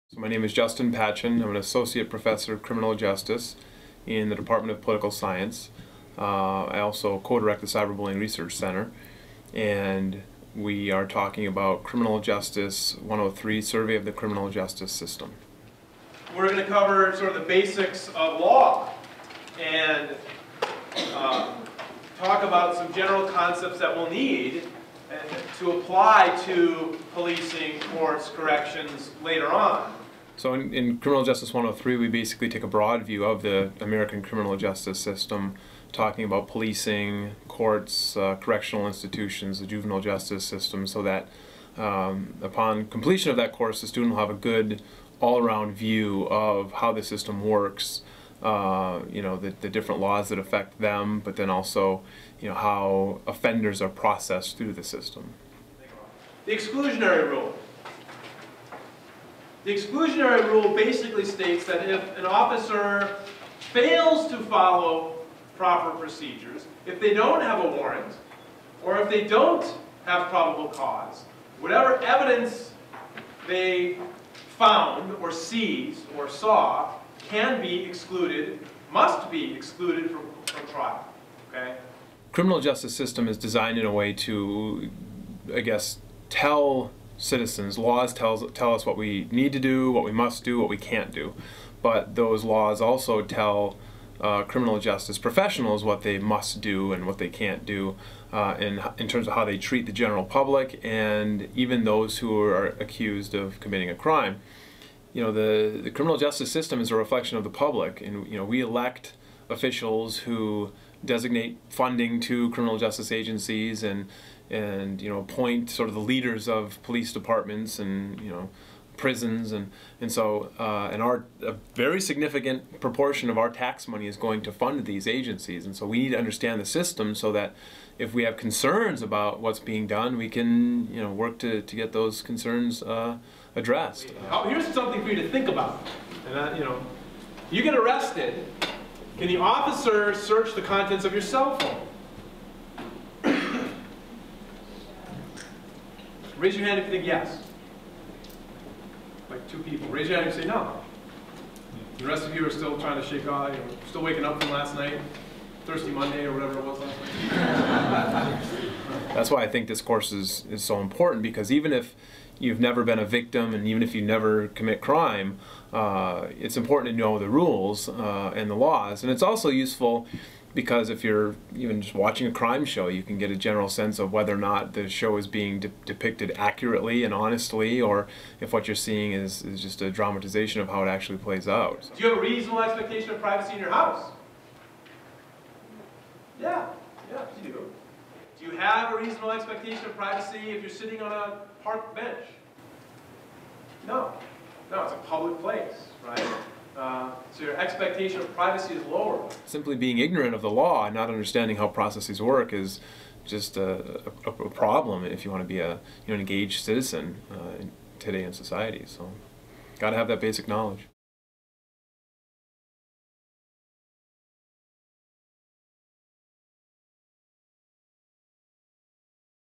So my name is Justin Patchin. I'm an associate professor of criminal justice in the Department of Political Science. I also co-direct the Cyberbullying Research Center, and we are talking about Criminal Justice 103, Survey of the Criminal Justice System. We're going to cover sort of the basics of law and talk about some general concepts that we'll need to apply to policing, courts, corrections later on. So in Criminal Justice 103, we basically take a broad view of the American criminal justice system, talking about policing, courts, correctional institutions, the juvenile justice system, so that upon completion of that course, the student will have a good all-around view of how the system works, the different laws that affect them, but then also, how offenders are processed through the system. The exclusionary rule. The exclusionary rule basically states that if an officer fails to follow proper procedures, if they don't have a warrant, or if they don't have probable cause, whatever evidence they found or seized or saw can be excluded, must be excluded from trial. Okay? Criminal justice system is designed in a way to, I guess, tell citizens, laws tell us what we need to do, what we must do, what we can't do. But those laws also tell criminal justice professionals what they must do and what they can't do in terms of how they treat the general public and even those who are accused of committing a crime. The criminal justice system is a reflection of the public, and we elect officials who designate funding to criminal justice agencies and appoint sort of the leaders of police departments and prisons, and a very significant proportion of our tax money is going to fund these agencies, and so we need to understand the system so that if we have concerns about what's being done, we can work to get those concerns addressed. Here's something for you to think about. And you get arrested, can the officer search the contents of your cell phone? Raise your hand if you think yes. Like two people. Raise your hand if you say no. The rest of you are still trying to shake off, still waking up from last night, Thirsty Monday or whatever it was last night. That's why I think this course is so important, because even if you've never been a victim and even if you never commit crime, it's important to know the rules and the laws. And it's also useful because if you're even just watching a crime show, you can get a general sense of whether or not the show is being depicted accurately and honestly, or if what you're seeing is just a dramatization of how it actually plays out. Do you have a reasonable expectation of privacy in your house? Yeah, you do. Do you have a reasonable expectation of privacy if you're sitting on a park bench? No, it's a public place, right? So your expectation of privacy is lower. Simply being ignorant of the law and not understanding how processes work is just a problem if you want to be an engaged citizen today in society. So, got to have that basic knowledge.